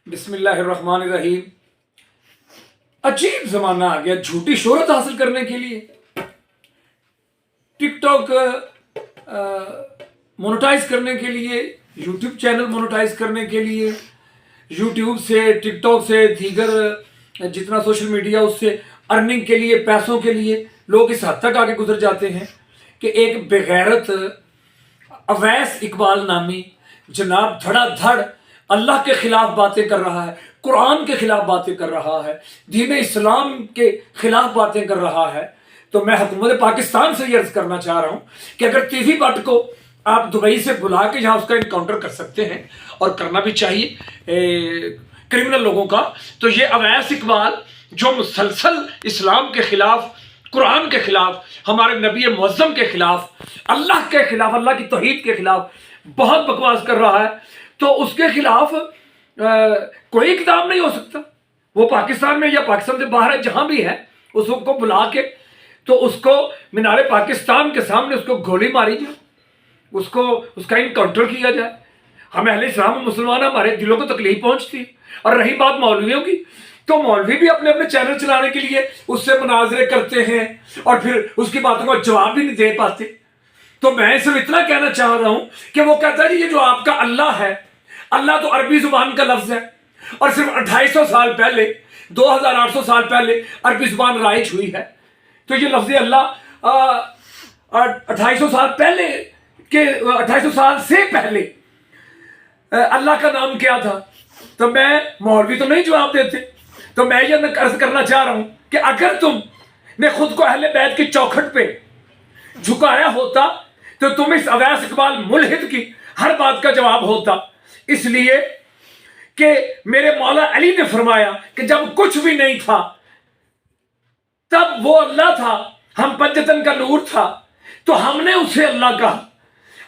बिस्मिल्लाहिर्रहमानिर्रहीम। अजीब जमाना आ गया झूठी शोहरत हासिल करने के लिए। टिकटॉक मोनेटाइज करने के लिए, यूट्यूब चैनल मोनेटाइज करने के लिए, यूट्यूब से, टिकटॉक से, दीगर जितना सोशल मीडिया उससे अर्निंग के लिए, पैसों के लिए लोग इस हद तक आगे गुजर जाते हैं कि एक बेगैरत अवैस इकबाल नामी जनाब धड़ाधड़ अल्लाह के खिलाफ बातें कर रहा है, कुरान के खिलाफ बातें कर रहा है, दीन इस्लाम के खिलाफ बातें कर रहा है। तो मैं हुकूमत पाकिस्तान से ये अर्ज करना चाह रहा हूँ कि अगर टीवी बट को आप दुबई से बुला के यहाँ उसका इनकाउंटर कर सकते हैं, और करना भी चाहिए क्रिमिनल लोगों का, तो ये अवैस इकबाल जो मुसलसल इस्लाम के खिलाफ, कुरान के खिलाफ, हमारे नबी मुअज्जम के खिलाफ, अल्लाह के खिलाफ, अल्लाह की तौहीद के खिलाफ बहुत बकवास कर रहा है, तो उसके खिलाफ कोई इक़दाम नहीं हो सकता। वो पाकिस्तान में या पाकिस्तान से बाहर है, जहां भी है, उसको बुला के तो उसको मीनारे पाकिस्तान के सामने उसको गोली मारी जाए, उसको उसका इनकाउंटर किया जाए। हमें अहले इस्लाम मुसलमान, हमारे दिलों को तकलीफ पहुंचती। और रही बात मौलवियों की, तो मौलवी भी अपने अपने चैनल चलाने के लिए उससे मुनाजरे करते हैं और फिर उसकी बातों का जवाब भी नहीं दे पाते। तो मैं सिर्फ इतना कहना चाह रहा हूं कि वो कहता है ये जो आपका अल्लाह है, अल्लाह तो अरबी जुबान का लफ्ज है, और सिर्फ 2800 साल पहले, 2800 साल पहले अरबी जुबान राइज हुई है। तो ये लफ्ज अल्लाह 2800 साल पहले के, 2800 साल से पहले अल्लाह का नाम क्या था? तो मैं, मौलवी तो नहीं जवाब देते, तो मैं ये अर्ज करना चाह रहा हूं कि अगर तुमने खुद को अहले बैत की चौखट पे झुकाया होता तो तुम इस अवैस इकबाल मुल्हिद की हर बात का जवाब होता। इसलिए कि मेरे मौला अली ने फरमाया कि जब कुछ भी नहीं था तब वो अल्लाह था, हम पंजतन का नूर था, तो हमने उसे अल्लाह कहा,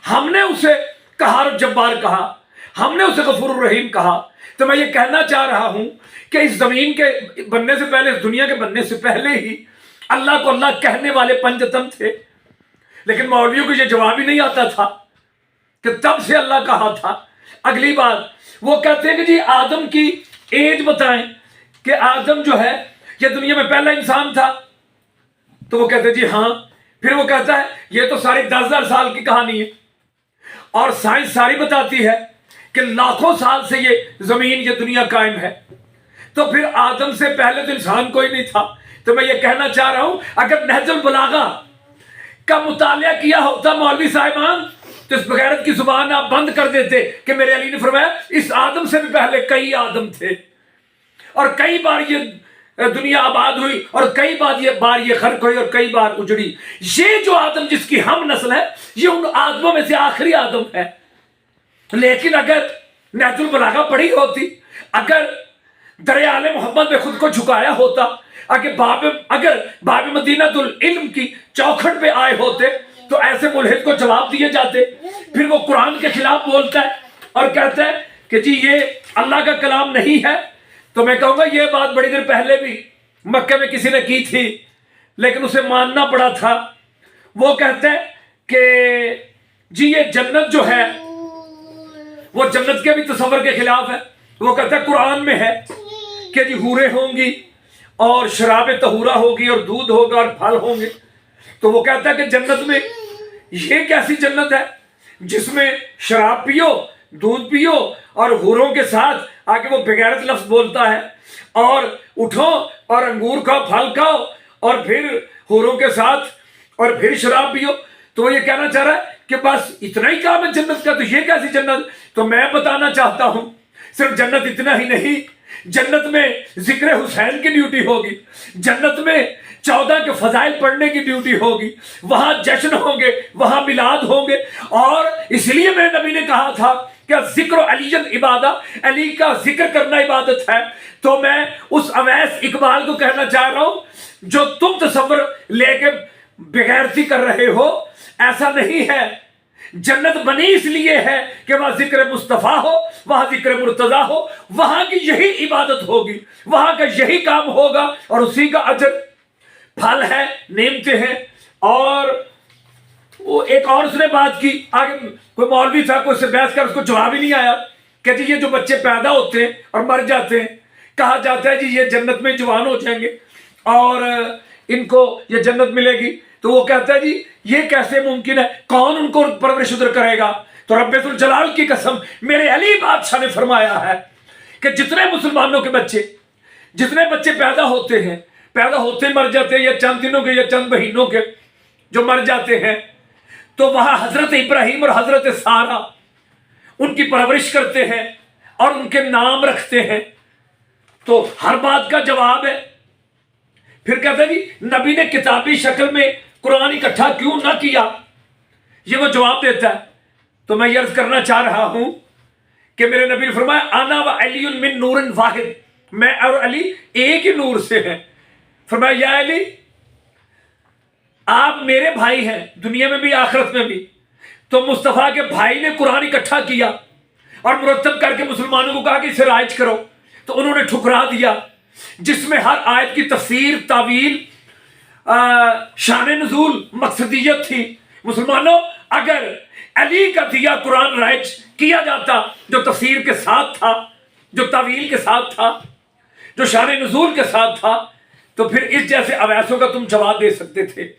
हमने उसे कहार जब्बार कहा, हमने उसे गफूर रहीम कहा। तो मैं ये कहना चाह रहा हूं कि इस जमीन के बनने से पहले, इस दुनिया के बनने से पहले ही अल्लाह को अल्लाह कहने वाले पंजतन थे, लेकिन मौलवियों को ये जवाब ही नहीं आता था कि तब से अल्लाह कहा था। अगली बात वो कहते हैं कि जी आदम की एज बताएं कि आदम जो है ये दुनिया में पहला इंसान था, तो वो कहते हैं जी हाँ। फिर वो कहता है ये तो सारी 10,000 साल की कहानी है, और साइंस सारी बताती है कि लाखों साल से ये जमीन, ये दुनिया कायम है। तो फिर आदम से पहले तो इंसान कोई नहीं था। तो मैं ये कहना चाह रहा हूं अगर नहजुल बलागा का मुतालिया किया होता मौलवी साहिबान, तो इस बगैरत की जुबान आप बंद कर देते कि मेरे अली ने फरमाया इस आदम से भी पहले कई आदम थे, और कई बार ये दुनिया आबाद हुई, और कई बार ये खर्क हुई, और कई बार उजड़ी। ये जो आदम जिसकी हम नस्ल है, ये उन आदमों में से आखिरी आदम है। लेकिन अगर नहजुल बलागा पढ़ी होती, अगर दरियाले मोहम्मद में खुद को झुकाया होता, अगर बाब मदीनतुल इल्म की चौखट पे आए होते, तो ऐसे मुल्हिद को जवाब दिए जाते। फिर वो कुरान के खिलाफ बोलता है और कहता है कि जी ये अल्लाह का कलाम नहीं है। तो मैं कहूंगा ये बात बड़ी देर पहले भी मक्के में किसी ने की थी, लेकिन उसे मानना पड़ा था। वो कहता है कि जी ये जन्नत जो है वो जन्नत के भी तस्वर के खिलाफ है। वो कहता है कुरान में है कि जी हूरें होंगी और शराब तहूरा होगी और दूध होगा और फल होंगे। तो वो कहता है कि जन्नत में ये कैसी जन्नत है जिसमें शराब पियो, दूध पियो, और हूरों के साथ आके वो बेगैरत लफ्ज बोलता है, और उठो और अंगूर खाओ, फल खाओ, और फिर हूरों के साथ, और फिर शराब पियो। तो वो ये कहना चाह रहा है कि बस इतना ही काम है जन्नत का, तो ये कैसी जन्नत? तो मैं बताना चाहता हूं सिर्फ जन्नत इतना ही नहीं, जन्नत में जिक्र हुसैन की ड्यूटी होगी, जन्नत में 14 के फजाइल पढ़ने की ड्यूटी होगी, वहां जश्न होंगे, वहां मिलाद होंगे। और इसलिए मेरे नबी ने कहा था कि जिक्र अलीजन इबादा, अली का जिक्र करना इबादत है। तो मैं उस अवैस इकबाल को कहना चाह रहा हूं जो तुम तसव्वुर लेके बेगैरती कर रहे हो, ऐसा नहीं है। जन्नत बनी इसलिए है कि वहां जिक्र मुस्तफा हो, वहां जिक्र मुर्तजा हो, वहां की यही इबादत होगी, वहां का यही काम होगा, और उसी का अजर, फल है, नेमते हैं। और वो एक और उसने बात की, आगे कोई मौलवी था, कोई से बहस कर, उसको जवाब ही नहीं आया کہ جی یہ جو بچے پیدا ہوتے ہیں اور مر جاتے ہیں، کہا جاتا ہے جی یہ جنت میں جوان ہو جائیں گے اور ان کو یہ جنت ملے گی، تو وہ کہتا ہے جی یہ کیسے ممکن ہے، کون ان کو پرورش ادھر کرے گا؟ تو رب ذوالجلال کی قسم میرے علی بادشاہ نے فرمایا ہے کہ جتنے مسلمانوں کے بچے، جتنے بچے پیدا ہوتے مر جاتے ہیں، یا چند دنوں کے یا چند مہینوں کے جو مر جاتے ہیں، تو وہاں حضرت ابراہیم اور حضرت سارہ ان کی پرورش کرتے ہیں اور ان کے نام رکھتے ہیں۔ تو ہر بات کا جواب ہے۔ پھر کہتے ہیں جی نبی نے کتابی شکل میں قرآن اکٹھا کیوں نہ کیا، یہ وہ جواب دیتا ہے۔ تو میں یہ عرض کرنا چاہ رہا ہوں کہ میرے نبی نے فرمایا انا و علی من نور واحد، میں اور علی ایک ہی نور سے ہیں۔ فرمایا یا علی آپ میرے بھائی ہیں دنیا میں بھی آخرت میں بھی، تو مصطفیٰ کے بھائی نے قرآن اکٹھا کیا اور مرتب کر کے مسلمانوں کو کہا کہ اسے رائج کرو، تو انہوں نے ٹھکرا دیا، جس میں ہر آیت کی تفسیر، تعویل، شان نزول، مقصدیت تھی۔ مسلمانوں اگر علی کا دیا قرآن رائج کیا جاتا جو تفسیر کے ساتھ تھا، جو تعویل کے ساتھ تھا، جو شان نزول کے ساتھ تھا، تو پھر اس جیسے اویسوں کا تم جواب دے سکتے تھے۔